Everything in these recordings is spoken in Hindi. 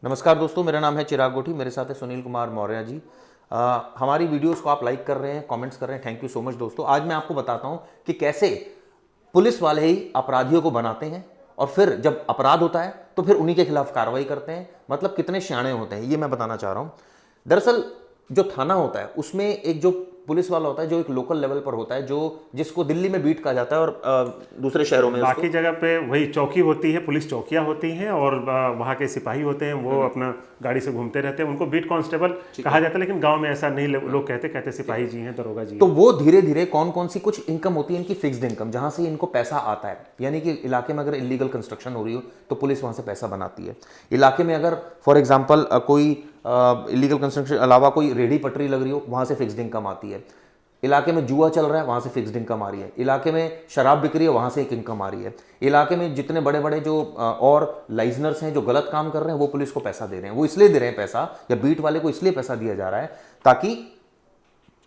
नमस्कार दोस्तों, मेरा नाम है चिराग गोठी, मेरे साथ है सुनील कुमार मौर्य जी। हमारी वीडियोस को आप लाइक कर रहे हैं, कमेंट्स कर रहे हैं, थैंक यू सो मच दोस्तों। आज मैं आपको बताता हूं कि कैसे पुलिस वाले ही अपराधियों को बनाते हैं और फिर जब अपराध होता है तो फिर उन्हीं के खिलाफ कार्रवाई करते हैं। मतलब कितने शाणे होते हैं, ये मैं बताना चाह रहा हूं। दरअसल जो थाना होता है उसमें एक जो पुलिस वाला होता है, जो एक लोकल लेवल पर होता है, जो जिसको दिल्ली में बीट कहा जाता है और दूसरे शहरों में उसको बाकी जगह पे वही चौकी होती है, पुलिस चौकियाँ होती हैं और वहाँ के सिपाही होते हैं, वो अपना गाड़ी से घूमते रहते हैं। उनको बीट कांस्टेबल कहा जाता है, लेकिन गांव में ऐसा नहीं लोग कहते सिपाही जी हैं, दरोगा जी तो हैं। वो धीरे धीरे कौन कौन सी कुछ इनकम होती है इनकी, फिक्स्ड इनकम, जहां से इनको पैसा आता है। यानी कि इलाके में अगर इलीगल कंस्ट्रक्शन हो रही हो तो पुलिस वहां से पैसा बनाती है। इलाके में अगर फॉर एग्जांपल कोई इलीगल कंस्ट्रक्शन अलावा कोई रेडी पटरी लग रही हो, वहां से फिक्स्ड इनकम आती है। इलाके में जुआ चल रहा है, वहां से फिक्स्ड इनकम आ रही है। इलाके में शराब बिक रही है, वहां से एक इनकम आ रही है। इलाके में जितने बड़े बड़े जो और लाइजनर्स हैं जो गलत काम कर रहे हैं, वो पुलिस को पैसा दे रहे हैं। वो इसलिए दे रहे हैं पैसा, या बीट वाले को इसलिए पैसा दिया जा रहा है ताकि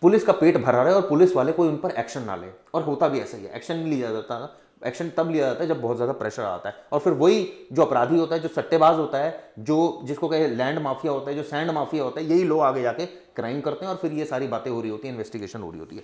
पुलिस का पेट भरा रहे और पुलिस वाले कोई उन पर एक्शन ना ले। और होता भी ऐसा ही है, एक्शन नहीं लिया जाता। एक्शन तब लिया जाता है जब बहुत ज्यादा प्रेशर आता है। और फिर वही जो अपराधी होता है, जो सट्टेबाज होता है, जो जिसको कहे लैंड माफिया होता है, जो सैंड माफिया होता है, यही लोग आगे जाके क्राइम करते हैं और फिर ये सारी बातें हो रही होती हैं, इन्वेस्टिगेशन हो रही होती है।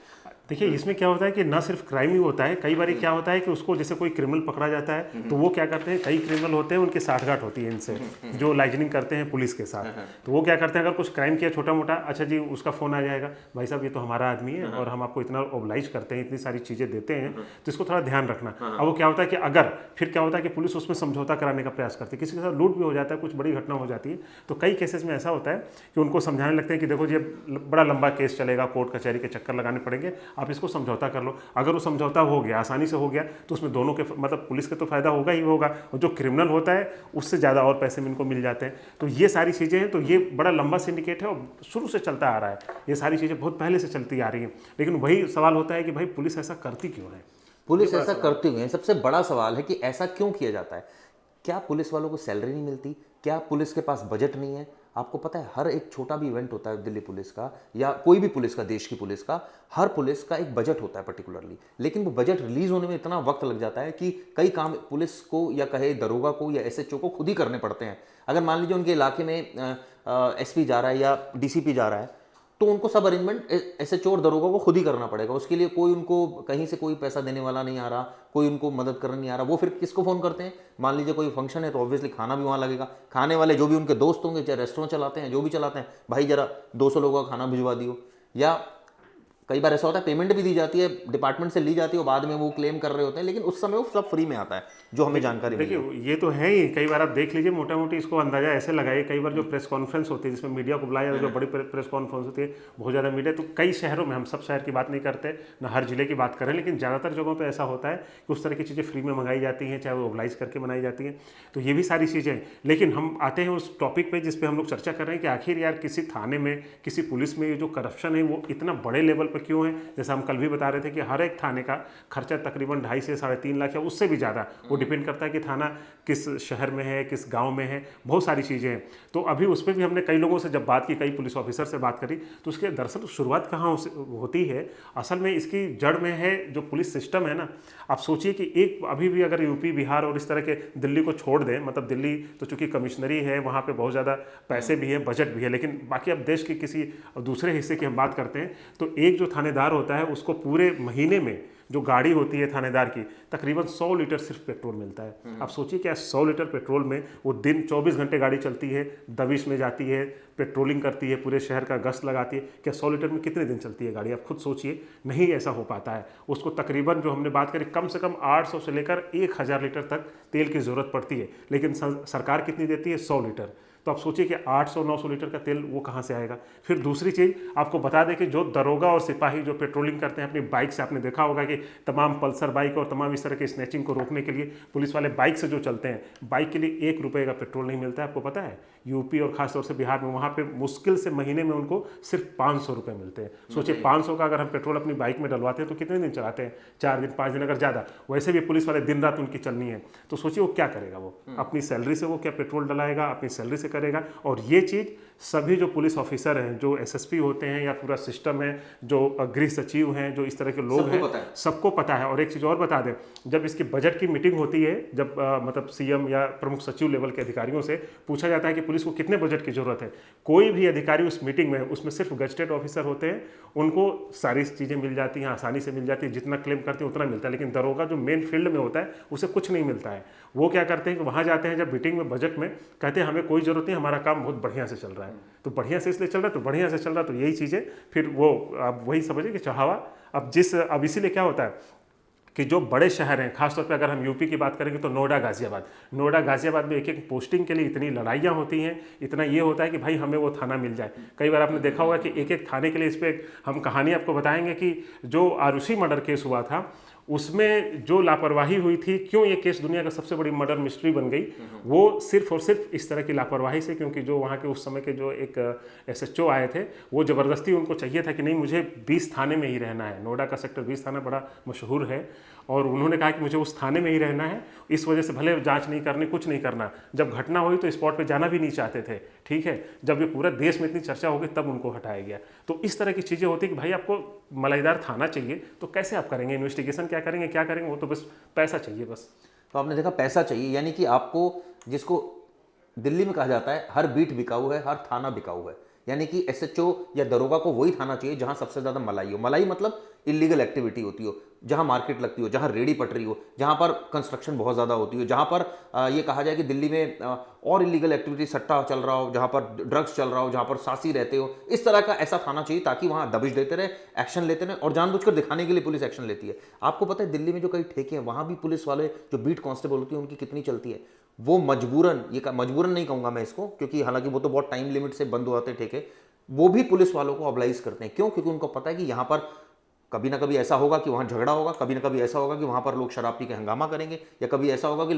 देखिए, इसमें क्या होता है कि ना सिर्फ क्राइम ही होता है, कई बार क्या होता है कि उसको जैसे कोई क्रिमिनल पकड़ा जाता है तो वो क्या करते हैं, कई क्रिमिनल होते हैं उनकी साठगांठ होती है इनसे, जो लाइजनिंग करते हैं पुलिस के साथ। तो वो क्या करते हैं, अगर कुछ क्राइम किया छोटा मोटा, अच्छा जी उसका फोन आ जाएगा, भाई साहब ये तो हमारा आदमी है और हम आपको इतना ओबलाइज करते हैं, इतनी सारी चीजें देते हैं, तो इसको थोड़ा ध्यान रखना। अब वो क्या होता है कि अगर फिर क्या होता है कि पुलिस उसमें समझौता कराने का प्रयास करती है, किसी के साथ लूट भी हो जाता है, कुछ बड़ी घटना हो जाती है, तो कई केसेस में ऐसा होता है कि उनको समझाने लगते हैं कि देखो ये बड़ा लंबा केस चलेगा, कोर्ट कचहरी के चक्कर लगाने पड़ेंगे, आप इसको समझौता कर लो। अगर वो समझौता हो गया, आसानी से हो गया, तो उसमें दोनों के मतलब पुलिस के तो फायदा होगा ही होगा, और जो क्रिमिनल होता है उससे ज़्यादा और पैसे में इनको मिल जाते हैं। तो ये सारी चीज़ें हैं। तो ये बड़ा लंबा सिंडिकेट है और शुरू से चलता आ रहा है। ये सारी चीज़ें बहुत पहले से चलती आ रही हैं, लेकिन वही सवाल होता है कि भाई पुलिस ऐसा करती क्यों है। पुलिस ऐसा करती हुई है, सबसे बड़ा सवाल है कि ऐसा क्यों किया जाता है। क्या पुलिस वालों को सैलरी नहीं मिलती? क्या पुलिस के पास बजट नहीं है? आपको पता है, हर एक छोटा भी इवेंट होता है दिल्ली पुलिस का या कोई भी पुलिस का, देश की पुलिस का, हर पुलिस का एक बजट होता है पर्टिकुलरली। लेकिन वो बजट रिलीज होने में इतना वक्त लग जाता है कि कई काम पुलिस को या कहे दरोगा को या एसएचओ को खुद ही करने पड़ते हैं। अगर मान लीजिए उनके इलाके में एसपी जा रहा है या डीसीपी जा रहा है, तो उनको सब अरेंजमेंट एसएचओ और दरोगा को खुद ही करना पड़ेगा। उसके लिए कोई उनको कहीं से कोई पैसा देने वाला नहीं आ रहा, कोई उनको मदद करने नहीं आ रहा। वो फिर किसको फ़ोन करते हैं? मान लीजिए कोई फंक्शन है तो ऑब्वियसली खाना भी वहाँ लगेगा। खाने वाले जो भी उनके दोस्त होंगे, चाहे रेस्टोरेंट चलाते हैं, जो भी चलाते हैं, भाई जरा 200 लोगों का खाना भिजवा दियो। या कई बार ऐसा होता है पेमेंट भी दी जाती है, डिपार्टमेंट से ली जाती है और बाद में वो क्लेम कर रहे होते हैं, लेकिन उस समय वो सब फ्री में आता है, जो हमें जानकारी मिली है। देखिए, ये तो है ही। कई बार आप देख लीजिए, मोटा मोटी इसको अंदाजा ऐसे लगाइए, कई बार जो प्रेस कॉन्फ्रेंस होती है जिसमें मीडिया को बुलाया जाता है, जो बड़ी प्रेस कॉन्फ्रेंस होती है, बहुत ज़्यादा मीडिया, तो कई शहरों में, हम सब शहर की बात नहीं करते, ना हर जिले की बात करें, लेकिन ज़्यादातर जगहों पर ऐसा होता है कि उस तरह की चीज़ें फ्री में मंगाई जाती हैं, चाहे वो ओबलाइज करके बनाई जाती हैं। तो ये भी सारी चीज़ें हैं। लेकिन हम आते हैं उस टॉपिक पर जिस पर हम लोग चर्चा कर रहे हैं कि आखिर यार किसी थाने में, किसी पुलिस में ये जो करप्शन है वो इतना बड़े लेवल पर क्यों है। जैसा हम कल भी बता रहे थे कि हर एक थाने का खर्चा तकरीबन 2.5 से 3.5 लाख या उससे भी ज़्यादा, वो डिपेंड करता है कि थाना किस शहर में है, किस गांव में है, बहुत सारी चीज़ें हैं। तो अभी उस पर भी हमने कई लोगों से जब बात की, कई पुलिस ऑफिसर से बात करी, तो उसके दरअसल शुरुआत कहाँ होती है, असल में इसकी जड़ में है जो पुलिस सिस्टम है ना। आप सोचिए कि एक अभी भी अगर यूपी, बिहार और इस तरह के, दिल्ली को छोड़ दें, मतलब दिल्ली तो चूंकि कमिश्नरी है, वहाँ पर बहुत ज़्यादा पैसे भी हैं, बजट भी है, लेकिन बाकी अब देश के किसी दूसरे हिस्से की हम बात करते हैं, तो एक जो थानेदार होता है उसको पूरे महीने में जो गाड़ी होती है थानेदार की, तकरीबन 100 लीटर सिर्फ पेट्रोल मिलता है। आप सोचिए क्या 100 लीटर पेट्रोल में वो दिन 24 घंटे गाड़ी चलती है, दबिश में जाती है, पेट्रोलिंग करती है, पूरे शहर का गश्त लगाती है। क्या 100 लीटर में कितने दिन चलती है गाड़ी? आप खुद सोचिए, नहीं ऐसा हो पाता है। उसको तकरीबन, जो हमने बात करी, कम से कम 800 से लेकर 1000 लीटर तक तेल की ज़रूरत पड़ती है, लेकिन सरकार कितनी देती है? 100 लीटर। तो आप सोचिए कि 800-900 लीटर का तेल वो कहाँ से आएगा। फिर दूसरी चीज़ आपको बता दें कि जो दरोगा और सिपाही जो पेट्रोलिंग करते हैं अपनी बाइक से, आपने देखा होगा कि तमाम पल्सर बाइक और तमाम इस तरह के स्नैचिंग को रोकने के लिए पुलिस वाले बाइक से जो चलते हैं, बाइक के लिए 1 रुपये का पेट्रोल नहीं मिलता है। आपको पता है, यूपी और खासतौर से बिहार में, वहाँ पे मुश्किल से महीने में उनको सिर्फ 500 रुपये मिलते हैं। सोचिए 500 का अगर हम पेट्रोल अपनी बाइक में डलवाते हैं तो कितने दिन चलाते हैं? 4 दिन, 5 दिन अगर ज़्यादा। वैसे भी पुलिस वाले दिन रात उनकी चलनी है, तो सोचिए वो क्या करेगा। वो अपनी सैलरी से वो क्या पेट्रोल डलाएगा? अपनी सैलरी से से करेगा। और ये चीज़ सभी जो पुलिस ऑफिसर हैं, जो एसएसपी होते हैं या पूरा सिस्टम है, जो गृह सचिव हैं, जो इस तरह के लोग हैं, सबको पता है। और एक चीज़ और बता दें, जब इसकी बजट की मीटिंग होती है, जब मतलब सीएम या प्रमुख सचिव लेवल के अधिकारियों से पूछा जाता है कि पुलिस को कितने बजट की जरूरत है, कोई भी अधिकारी उस मीटिंग में, उसमें सिर्फ गजटेड ऑफिसर होते हैं, उनको सारी चीज़ें मिल जाती हैं, आसानी से मिल जाती है, जितना क्लेम करते हैं उतना मिलता है। लेकिन दरोगा जो मेन फील्ड में होता है उसे कुछ नहीं मिलता है। वो क्या करते हैं कि वहाँ जाते हैं जब मीटिंग में, बजट में, कहते हैं हमें कोई ज़रूरत नहीं, हमारा काम बहुत बढ़िया से चल रहा है। तो बढ़िया से इसलिए चल रहा है, तो बढ़िया से चल रहा है, तो यही चीज़ें फिर वो आप वही समझिए कि चढ़ावा। अब इसीलिए क्या होता है कि जो बड़े शहर हैं, खासतौर पे अगर हम यूपी की बात करेंगे तो नोएडा गाजियाबाद में एक एक पोस्टिंग के लिए इतनी लड़ाइयाँ होती हैं, इतना ये होता है कि भाई हमें वो थाना मिल जाए। कई बार आपने देखा होगा कि एक एक थाने के लिए, इस पर हम कहानी आपको बताएंगे कि जो आरुषि मर्डर केस हुआ था, उसमें जो लापरवाही हुई थी, क्यों ये केस दुनिया का सबसे बड़ी मर्डर मिस्ट्री बन गई, वो सिर्फ और सिर्फ इस तरह की लापरवाही से। क्योंकि जो वहाँ के उस समय के जो एक एसएचओ आए थे, वो ज़बरदस्ती, उनको चाहिए था कि नहीं मुझे 20 थाने में ही रहना है। नोएडा का सेक्टर 20 थाना बड़ा मशहूर है, और उन्होंने कहा कि मुझे उस थाने में ही रहना है। इस वजह से भले जांच नहीं करनी, कुछ नहीं करना, जब घटना हुई तो स्पॉट पे जाना भी नहीं चाहते थे, ठीक है। जब ये पूरा देश में इतनी चर्चा हो गई तब उनको हटाया गया। तो इस तरह की चीज़ें होती है कि भाई आपको मलाईदार थाना चाहिए, तो कैसे आप करेंगे इन्वेस्टिगेशन, क्या करेंगे, वो तो बस पैसा चाहिए बस। तो आपने देखा पैसा चाहिए, यानी कि आपको, जिसको दिल्ली में कहा जाता है हर बीट बिकाऊ है, हर थाना बिकाऊ है, यानी कि एसएचओ या दरोगा को वही थाना चाहिए जहां सबसे ज्यादा मलाई हो। मलाई मतलब इलीगल एक्टिविटी होती हो, जहां मार्केट लगती हो, जहां रेडी पटरी हो, जहां पर कंस्ट्रक्शन बहुत ज्यादा होती हो, जहां पर ये कहा जाए कि दिल्ली में और इलीगल एक्टिविटी, सट्टा चल रहा हो, जहां पर ड्रग्स चल रहा हो, जहां पर सासी रहते हो, इस तरह का ऐसा थाना चाहिए ताकि वहां दबिश देते रहे, एक्शन लेते रहे। और जानबूझकर दिखाने के लिए पुलिस एक्शन लेती है। आपको पता है दिल्ली में जो कई ठेके हैं, वहां भी पुलिस वाले जो बीट कांस्टेबल होती है उनकी कितनी चलती है। वो मजबूरन, मजबूरन नहीं कहूंगा मैं इसको, क्योंकि हालांकि वो तो बहुत टाइम लिमिट से बंद हो जाते ठेके, वो भी पुलिस वालों को ऑब्लाइज करते हैं। क्यों? क्योंकि उनको पता है कि यहाँ पर कभी ना कभी ऐसा होगा कि वहाँ झगड़ा होगा, कभी ना कभी ऐसा होगा कि वहाँ पर लोग शराब पी के हंगामा करेंगे, या कभी ऐसा होगा कि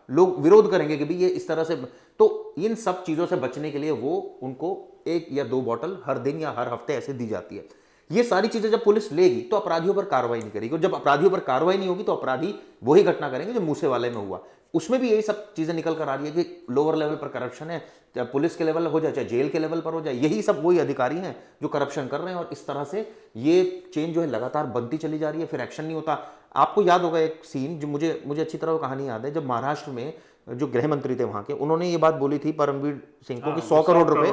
लोग विरोध करेंगे कि भाई ये इस तरह से। तो इन सब चीज़ों से बचने के लिए वो उनको 1 या 2 बॉटल हर दिन या हर हफ्ते ऐसे दी जाती है। ये सारी चीज़ें जब पुलिस लेगी तो अपराधियों पर कार्रवाई नहीं करेगी, और जब अपराधियों पर कार्रवाई नहीं होगी तो अपराधी वही घटना करेंगे जो मूसेवाले में हुआ। उसमें भी यही सब चीज़ें निकल कर आ रही है कि लोअर लेवल पर करप्शन है, चाहे पुलिस के लेवल हो जाए, चाहे जेल के लेवल पर हो जाए, यही सब वही अधिकारी हैं जो करप्शन कर रहे हैं। और इस तरह से ये चेन जो है लगातार बनती चली जा रही है, फिर एक्शन नहीं होता। आपको याद होगा एक सीन जो मुझे अच्छी तरह वो कहानी याद है, जब महाराष्ट्र में जो गृह मंत्री थे वहां के, उन्होंने ये बात बोली थी परमवीर सिंह को कि 100 करोड़ रुपए,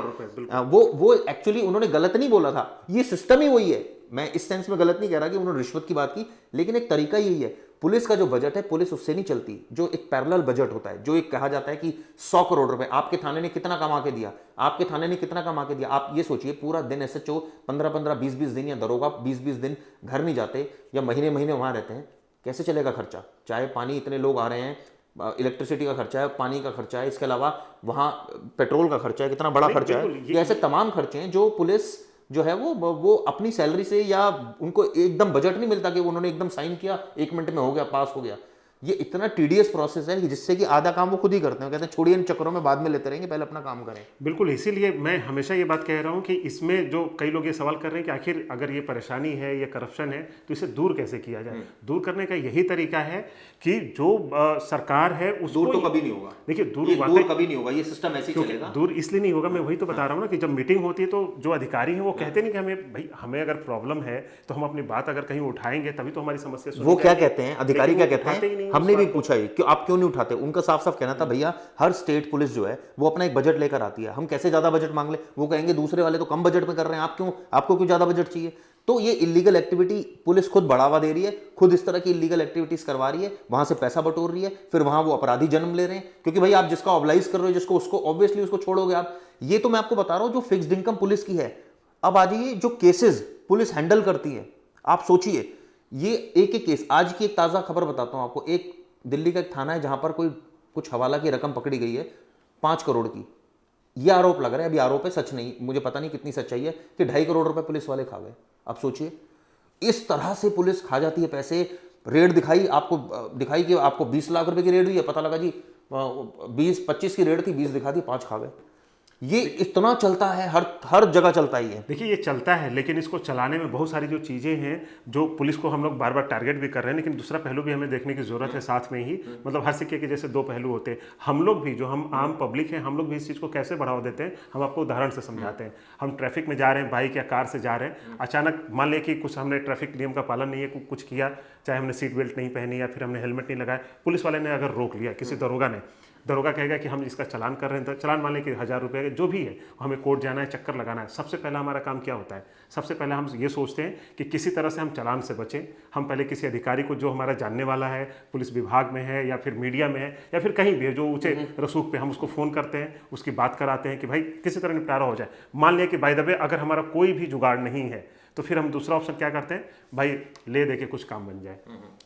वो एक्चुअली उन्होंने गलत नहीं बोला था, ये सिस्टम ही वही है। मैं इस सेंस में गलत नहीं कह रहा कि उन्होंने रिश्वत की बात की, लेकिन एक तरीका यही है। पुलिस का जो बजट है, पुलिस उससे नहीं चलती, जो एक पैरेलल बजट होता है, जो एक कहा जाता है कि 100 करोड़ रुपए आपके थाने ने कितना कमा के दिया, आपके थाने ने कितना कमा के दिया। आप ये सोचिए, पूरा दिन एसएचओ 15-15, 20-20 दिन, या दरोगा 20-20 दिन घर नहीं जाते, या महीने महीने वहां रहते हैं, कैसे चलेगा खर्चा? चाय पानी, इतने लोग आ रहे हैं, इलेक्ट्रिसिटी का खर्चा है, पानी का खर्चा है, इसके अलावा वहाँ पेट्रोल का खर्चा है, कितना बड़ा खर्चा है। ये ऐसे तमाम खर्चे हैं जो पुलिस जो है वो अपनी सैलरी से, या उनको एकदम बजट नहीं मिलता कि उन्होंने एकदम साइन किया 1 मिनट में हो गया, पास हो गया। ये इतना टीडियस प्रोसेस है कि जिससे कि आधा काम वो खुद ही करते हैं, कहते हैं छोड़िए इन चक्करों में, बाद में लेते रहेंगे, पहले अपना काम करें। बिल्कुल, इसीलिए मैं हमेशा ये बात कह रहा हूँ कि इसमें जो कई लोग ये सवाल कर रहे हैं कि आखिर अगर ये परेशानी है, ये करप्शन है, तो इसे दूर कैसे किया जाए। दूर करने का यही तरीका है कि जो सरकार है उसको, दूर तो कभी नहीं होगा। देखिए दूर कभी नहीं होगा, ये सिस्टम ऐसे ही चलेगा। दूर इसलिए नहीं होगा, मैं वही तो बता रहा हूँ ना कि जब मीटिंग होती है तो जो अधिकारी हैं वो कहते नहीं कि हमें अगर प्रॉब्लम है तो हम अपनी बात अगर कहीं उठाएंगे तभी तो हमारी समस्या सुनी वो क्या कहते हैं, अधिकारी क्या कहते हैं, हमने भी पूछा कि आप क्यों नहीं उठाते। उनका साफ साफ कहना था, भैया हर स्टेट पुलिस जो है वो अपना एक बजट लेकर आती है, हम कैसे ज्यादा बजट मांग ले। वो कहेंगे दूसरे वाले तो कम बजट में कर रहे हैं, आपको क्यों ज्यादा बजट चाहिए। तो ये इलीगल एक्टिविटी पुलिस खुद बढ़ावा दे रही है, खुद इस तरह की इलीगल एक्टिविटीज करवा रही है, वहां से पैसा बटोर रही है, फिर वहां वो अपराधी जन्म ले रहे हैं। क्योंकि भाई आप जिसका ऑब्लाइज कर रहे हो, जिसको, उसको ऑब्वियसली उसको छोड़ोगे आप। ये तो मैं आपको बता रहा हूं जो फिक्स्ड इनकम पुलिस की है। अब आ जाइए जो केसेस पुलिस हैंडल करती है, आप सोचिए ये एक एक केस। आज की एक ताजा खबर बताता हूं आपको। एक दिल्ली का एक थाना है जहां पर कुछ हवाला की रकम पकड़ी गई है 5 करोड़ की। यह आरोप लग रहा है, अभी आरोप है, सच नहीं, मुझे पता नहीं कितनी सच्चाई है, कि 2.5 करोड़ रुपए पुलिस वाले खा गए। अब सोचिए इस तरह से पुलिस खा जाती है पैसे। रेड दिखाई कि आपको 20 लाख रुपए की रेड हुई है, पता लगा जी 20-25 की रेड थी, 20 दिखा दी, 5 खा गए। ये इतना चलता है, हर जगह चलता ही है। देखिए ये चलता है, लेकिन इसको चलाने में बहुत सारी जो चीज़ें हैं जो पुलिस को हम लोग बार बार टारगेट भी कर रहे हैं, लेकिन दूसरा पहलू भी हमें देखने की ज़रूरत है साथ में ही। मतलब हर सिक्के के जैसे दो पहलू होते हैं। हम लोग भी, जो हम आम पब्लिक हैं, हम लोग भी इस चीज़ को कैसे बढ़ावा देते हैं, हम आपको उदाहरण से समझाते हैं। हम ट्रैफिक में जा रहे हैं, बाइक या कार से जा रहे हैं, अचानक मान लिया कि कुछ हमने ट्रैफिक नियम का पालन नहीं है, कुछ किया, चाहे हमने सीट बेल्ट नहीं पहनी या फिर हमने हेलमेट नहीं लगाया, पुलिस वाले ने अगर रोक लिया, किसी दरोगा कहेगा कि हम इसका चालान कर रहे हैं, तो चालान मान लें कि 1000 रुपये जो भी है, हमें कोर्ट जाना है, चक्कर लगाना है। सबसे पहला हमारा काम क्या होता है? सबसे पहले हम ये सोचते हैं कि किसी तरह से हम चालान से बचें। हम पहले किसी अधिकारी को, जो हमारा जानने वाला है, पुलिस विभाग में है या फिर मीडिया में है या फिर कहीं भी है, जो ऊंचे रसूख पे, हम उसको फ़ोन करते हैं, उसकी बात कराते हैं कि भाई किसी तरह निपटारा हो जाए। मान लिया कि बाय द वे अगर हमारा कोई भी जुगाड़ नहीं है, तो फिर हम दूसरा ऑप्शन क्या करते हैं, भाई ले दे के कुछ काम बन जाए,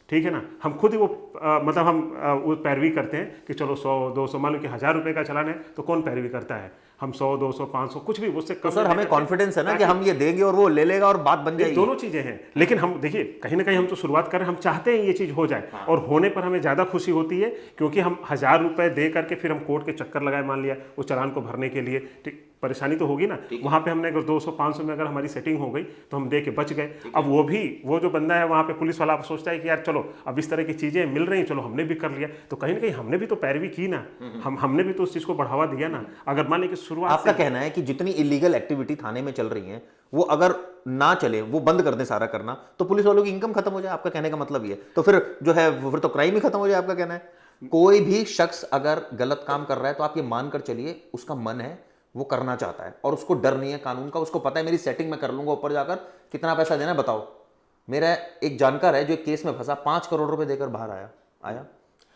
ठीक है ना। हम खुद ही वो मतलब हम वो पैरवी करते हैं कि चलो 100-200, मान लो कि 1000 रुपये का चालान है, तो कौन पैरवी करता है? हम 100-200 500 कुछ भी, उससे तो सर हमें कॉन्फिडेंस है ना कि हम ये देंगे और वो ले लेगा और बात बन जाएगी। दोनों चीजें हैं, लेकिन हम देखिए कहीं ना कहीं हम तो शुरुआत कर रहे हैं, हम चाहते हैं ये चीज हो जाए। और होने पर हमें ज्यादा खुशी होती है, क्योंकि हम 1000 रुपए दे करके फिर हम कोर्ट के चक्कर लगाए, मान लिया उस चालान को भरने के लिए, ठीक, परेशानी तो होगी ना। वहां पे हमने अगर 200-500 में अगर हमारी सेटिंग हो गई तो हम दे के बच गए। अब वो जो बंदा है वहां पे, पुलिस वाला सोचता है कि यार चलो अब इस तरह की चीजें मिल रही, चलो हमने भी कर लिया, तो कहीं ना कहीं हमने भी तो पैरवी की ना, हमने भी तो उस चीज को बढ़ावा दिया ना। अगर मान लीजिए शुरुआत, आपका कहना है कि जितनी इलीगल एक्टिविटी थाने में चल रही है, वो अगर ना चले, वो बंद कर दें सारा करना, तो पुलिस वालों की इनकम खत्म हो जाए। आपका कहने का मतलब ये, तो फिर जो है फिर तो क्राइम ही खत्म हो जाए, आपका कहना है। कोई भी शख्स अगर गलत काम कर रहा है तो आप ये मानकर चलिए उसका मन है, वो करना चाहता है और उसको डर नहीं है कानून का। उसको पता है मेरी सेटिंग में कर लूंगा, ऊपर जाकर कितना पैसा देना है बताओ। मेरा एक जानकार है जो एक केस में फंसा, 5 करोड़ रुपए देकर बाहर आया।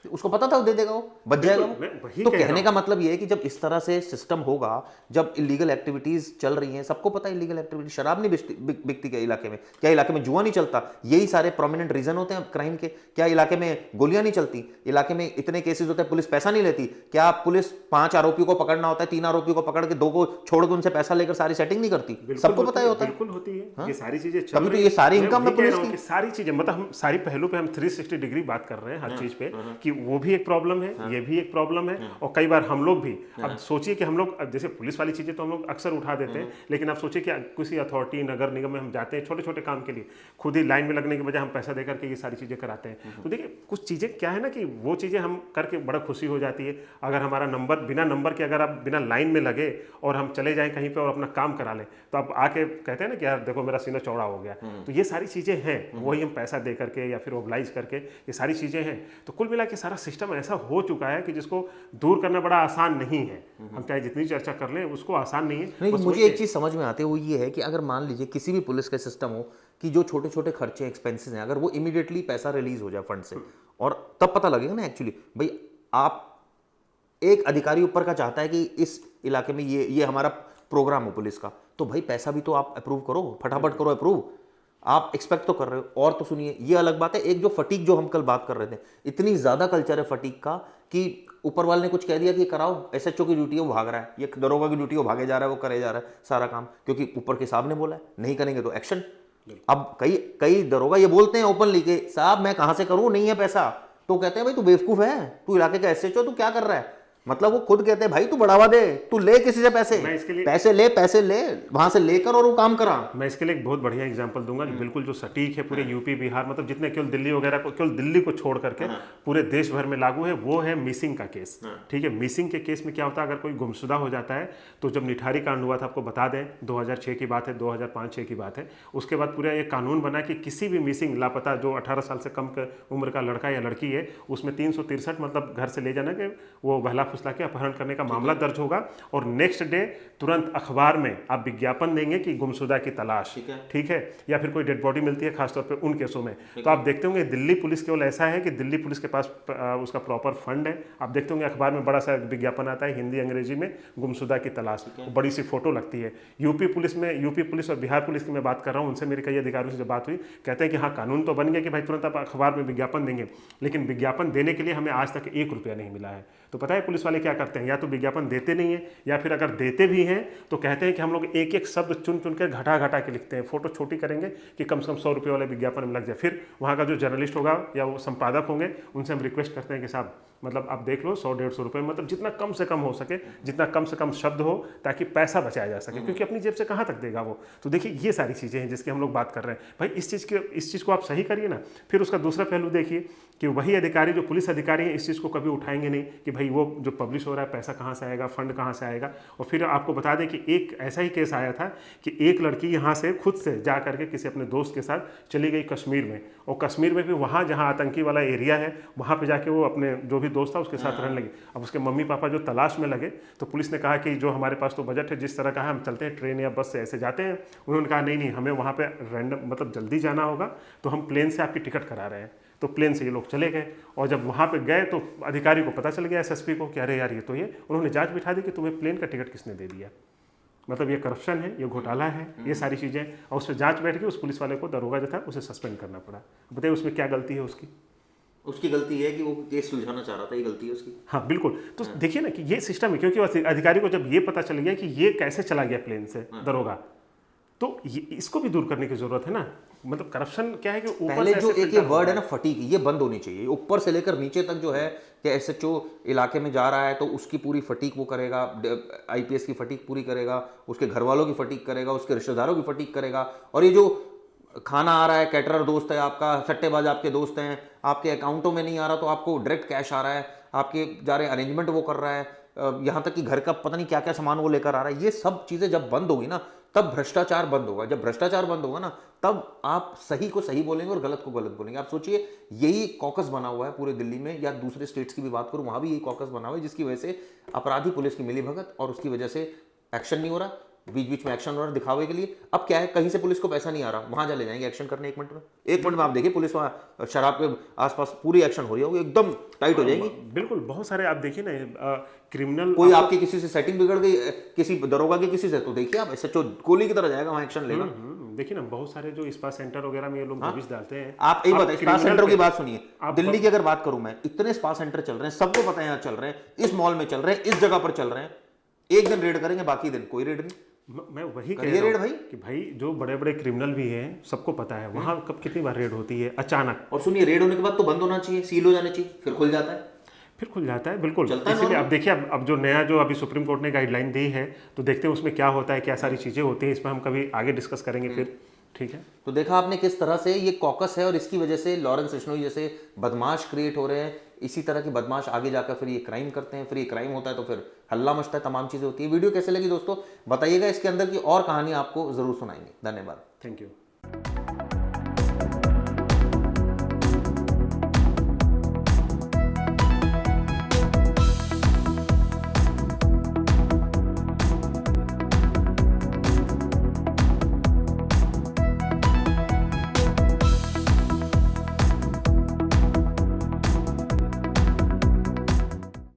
उसको पता था वो दे देगा, वो बच जाएगा वो। तो कहने का मतलब ये है कि जब इस तरह से सिस्टम होगा, जब इलीगल एक्टिविटीज चल रही हैं, सबको पता है इलीगल एक्टिविटी, शराब नहीं बिकती क्या इलाके में? क्या इलाके में जुआ नहीं चलता? यही सारे प्रोमिनेंट रीजन होते हैं क्राइम के। क्या इलाके में गोलियां नहीं चलती? इलाके में इतने केसेस होते हैं, पुलिस पैसा नहीं लेती? क्या पुलिस 5 आरोपियों को पकड़ना होता है, 3 आरोपियों को पकड़ के 2 को छोड़ के उनसे पैसा लेकर सारी सेटिंग नहीं करती? सबको पता ही होता है। बिल्कुल होती है, ये सारी चीजें तभी तो ये सारी इनकम है पुलिस की। सारी चीजें, मतलब हम सारी पहलू पे हम 360 डिग्री बात कर रहे हैं हर चीज पे, कि वो भी एक प्रॉब्लम है, ये भी एक प्रॉब्लम है। और कई बार हम लोग भी, अब सोचिए कि हम लोग, जैसे पुलिस वाली चीजें तो हम लोग अक्सर उठा देते हैं, लेकिन आप सोचिए कि किसी अथॉरिटी, नगर निगम में हम जाते हैं छोटे छोटे काम के लिए, खुद ही लाइन में लगने के बजाय हम पैसा देकर के ये सारी चीजें कराते हैं। तो देखिए कुछ चीजें क्या है ना, कि वो चीजें हम करके बड़ा खुशी हो जाती है। अगर हमारा नंबर, बिना नंबर के अगर आप बिना लाइन में लगे और हम चले जाएं कहीं पे और अपना काम करा लें, तो आप आके कहते हैं ना कि यार देखो मेरा सीना चौड़ा हो गया। तो ये सारी चीजें हैं, वही हम पैसा दे करके या फिर ओबलाइज करके, ये सारी चीजें हैं। तो कुल मिला के सारा सिस्टम ऐसा हो चुका है कि जिसको दूर करना बड़ा आसान नहीं है। हम चाहे जितनी चर्चा कर लें, उसको आसान नहीं है। नहीं, मुझे एक चीज समझ में आती है, वो ये है कि अगर मान लीजिए किसी भी पुलिस का सिस्टम हो कि जो छोटे छोटे खर्चे, एक्सपेंसेस हैं, अगर वो इमीडिएटली पैसा रिलीज हो जाए फंड से, और तब पता लगेगा ना एक्चुअली भाई, आप एक अधिकारी ऊपर का चाहता है कि इस इलाके में ये हमारा प्रोग्राम हो पुलिस का, तो भाई पैसा भी तो आप अप्रूव करो, फटाफट करो अप्रूव। आप एक्सपेक्ट तो कर रहे हो। और तो सुनिए, ये अलग बात है, एक जो फटीक, जो हम कल बात कर रहे थे, इतनी ज्यादा कल्चर है फटीक का कि ऊपर वाले ने कुछ कह दिया कि कराओ, एसएचओ की ड्यूटी है वो भाग रहा है, ये दरोगा की ड्यूटी है वो भागे जा रहा है, वो करे जा रहा है सारा काम, क्योंकि ऊपर के साहब ने बोला है नहीं करेंगे तो एक्शन। अब कई दरोगा ये बोलते हैं ओपनली के साहब मैं कहां से करूं, नहीं है पैसा, तो कहते हैं भाई तू बेवकूफ है, तू इलाके का एसएचओ, तू क्या कर रहा है? मतलब वो खुद कहते हैं भाई तू बढ़ावा दे, तू ले किसी से पैसे, पैसे ले वहां से लेकर और वो काम करा। मैं इसके लिए एक बहुत बढ़िया एग्जांपल दूंगा जो बिल्कुल जो सटीक है, पूरे यूपी बिहार, मतलब जितने केवल दिल्ली वगैरह को, केवल दिल्ली को छोड़ करके पूरे देश भर में लागू है, वो है मिसिंग का केस। ठीक है, मिसिंग के केस में क्या होता है, अगर कोई गुमशुदा हो जाता है, तो जब निठारी कांड हुआ था, आपको बता दें 2006 की बात है, 2005-6 की बात है, उसके बाद पूरा ये कानून बना कि किसी भी मिसिंग, लापता, जो 18 साल से कम उम्र का लड़का या लड़की है, उसमें 363 मतलब घर से ले जाना के वो बहला फुसला के अपहरण करने का मामला दर्ज होगा, और नेक्स्ट डे तुरंत अखबार में आप विज्ञापन देंगे कि गुमशुदा की तलाश, ठीक है, या फिर कोई डेड बॉडी मिलती है, खासतौर पे उन केसों में। तो आप देखते होंगे दिल्ली पुलिस केवल ऐसा है कि दिल्ली पुलिस के पास उसका प्रॉपर फंड है। आप देखते होंगे अखबार में बड़ा सा विज्ञापन आता है हिंदी अंग्रेजी में, गुमशुदा की तलाश, बड़ी सी फोटो लगती है। यूपी पुलिस और बिहार पुलिस की मैं बात कर रहा हूँ, उनसे मेरी कई अधिकारियों से जब बात हुई, कहते हैं कि हाँ कानून तो बन गया कि भाई तुरंत आप अखबार में विज्ञापन देंगे, लेकिन विज्ञापन देने के लिए हमें आज तक 1 रुपया नहीं मिला है। तो पता है पुलिस वाले क्या करते हैं, या तो विज्ञापन देते नहीं है, या फिर अगर देते भी हैं तो कहते हैं कि हम लोग एक एक शब्द चुन चुन कर घटा घटा के लिखते हैं, फोटो छोटी करेंगे कि कम से कम 100 रुपये वाले विज्ञापन में लग जाए। फिर वहाँ का जो जर्नलिस्ट होगा या वो संपादक होंगे, उनसे हम रिक्वेस्ट करते हैं कि साहब मतलब आप देख लो 100-150 रुपए, मतलब जितना कम से कम हो सके, जितना कम से कम शब्द हो, ताकि पैसा बचाया जा सके, क्योंकि अपनी जेब से कहाँ तक देगा वो। तो देखिए ये सारी चीज़ें हैं जिसकी हम लोग बात कर रहे हैं। भाई इस चीज़ को आप सही करिए ना। फिर उसका दूसरा पहलू देखिए कि वही अधिकारी, जो पुलिस अधिकारी हैं, इस चीज़ को कभी उठाएंगे नहीं कि भाई वो जो पब्लिश हो रहा है पैसा कहाँ से आएगा, फंड कहाँ से आएगा। और फिर आपको बता दें कि एक ऐसा ही केस आया था कि एक लड़की यहाँ से खुद से जा करके किसी अपने दोस्त के साथ चली गई कश्मीर में, और कश्मीर में भी वहाँ जहाँ आतंकी वाला एरिया है वहाँ पे जाके वो अपने जो भी दोस्त था उसके साथ रहने लगी। अब उसके मम्मी पापा जो तलाश में लगे, तो पुलिस ने कहा कि जो हमारे पास तो बजट है, जिस तरह का है हम चलते हैं ट्रेन या बस से ऐसे जाते हैं। उन्होंने कहा नहीं हमें वहाँ पे रैंडम मतलब जल्दी जाना होगा, तो हम प्लेन से आपकी टिकट करा रहे हैं। तो प्लेन से ये लोग चले गए, और जब वहाँ पे गए तो अधिकारी को पता चल गया, एसएसपी को, कि अरे यार ये तो ये, उन्होंने जांच बिठा दी कि तुम्हें प्लेन का टिकट किसने दे दिया। मतलब ये करप्शन है, ये घोटाला है, ये सारी चीज़ें। और उस पर जांच बैठ गई, उस पुलिस वाले को, दरोगा जो था, उसे सस्पेंड करना पड़ा। बताइए उसमें क्या गलती है उसकी? उसकी गलती है कि वो केस सुलझाना चाह रहा था, ये गलती है उसकी। हाँ बिल्कुल। तो देखिए ना कि ये सिस्टम है, क्योंकि अधिकारी को जब ये पता चल गया कि ये कैसे चला गया प्लेन से दरोगा, तो इसको भी दूर करने की जरूरत है ना। मतलब करप्शन क्या है कि ऊपर पहले से जो ऐसे एक ये वर्ड है ना फटीक, ये बंद होनी चाहिए। ऊपर से लेकर नीचे तक जो है कि एसएचओ इलाके में जा रहा है तो उसकी पूरी फटीक वो करेगा, आईपीएस की फटीक पूरी करेगा, उसके घर वालों की फटीक करेगा, उसके रिश्तेदारों की फटीक करेगा। और ये जो खाना आ रहा है, कैटरर दोस्त है आपका, सट्टेबाज आपके दोस्त हैं, आपके अकाउंटों में नहीं आ रहा तो आपको डायरेक्ट कैश आ रहा है, आपके जा रहे अरेंजमेंट वो कर रहा है, यहाँ तक कि घर का पता नहीं क्या क्या सामान वो लेकर आ रहा है। ये सब चीज़ें जब बंद होगी ना, तब भ्रष्टाचार बंद होगा। जब भ्रष्टाचार बंद होगा ना, तब आप सही को सही बोलेंगे और गलत को गलत बोलेंगे। आप सोचिए, यही कॉकस बना हुआ है पूरे दिल्ली में, या दूसरे स्टेट्स की भी बात करूं, वहां भी यही कॉकस बना हुआ है, जिसकी वजह से अपराधी पुलिस की मिलीभगत, और उसकी वजह से एक्शन नहीं हो रहा। बीच बीच में एक्शन हो रहा है दिखावे के लिए। अब क्या है, कहीं से पुलिस को पैसा नहीं आ रहा, वहां जा ले जाएंगे एक्शन करने 1 मिनट में। 1 मिनट में आप देखिए पुलिस वहां शराब के आसपास पूरी एक्शन हो रही होगी, एकदम टाइट हो जाएगी। बिल्कुल। बहुत सारे आप देखिए ना क्रिमिनल, कोई आपकी किसी से सेटिंग बिगड़ गई, किसी दरोगा की किसी से, तो देखिए आप सचो गोली की तरह जाएगा, वहां एक्शन लेगा। देखिए ना बहुत सारे जो स्पा सेंटर वगैरह में ये लोग दबिश डालते हैं। आप एक बात, स्पा सेंटर की बात सुनिए, दिल्ली की अगर बात करूं मैं, इतने स्पा सेंटर चल रहे हैं, सबको पता है यहाँ चल रहे हैं, इस मॉल में चल रहे हैं, इस जगह पर चल रहे हैं। एक दिन रेड करेंगे, बाकी दिन कोई रेड नहीं। मैं वही कह करिए रहा रेड हूं भाई। कि भाई जो बड़े बड़े क्रिमिनल भी हैं, सबको पता है वहां कब कितनी बार रेड होती है अचानक। और सुनिए, रेड होने के बाद तो बंद होना चाहिए, सील हो जाना चाहिए, फिर खुल जाता है, फिर खुल जाता है। बिल्कुल। चलता है इसीलिए अब देखिए, अब जो नया जो अभी सुप्रीम कोर्ट ने गाइडलाइन दी है, तो देखते हैं उसमें क्या होता है, क्या सारी चीज़ें होती हैं। इस पर हम कभी आगे डिस्कस करेंगे फिर। ठीक है। तो देखा आपने किस तरह से ये कॉकस है, और इसकी वजह से लॉरेंस बिश्नोई जैसे बदमाश क्रिएट हो रहे हैं। इसी तरह के बदमाश आगे जाकर फिर ये क्राइम करते हैं, फिर ये क्राइम होता है तो फिर हल्ला मचता है, तमाम चीज़ें होती है। वीडियो कैसे लगी दोस्तों बताइएगा, इसके अंदर की और कहानी आपको जरूर सुनाएंगे। धन्यवाद। Thank you.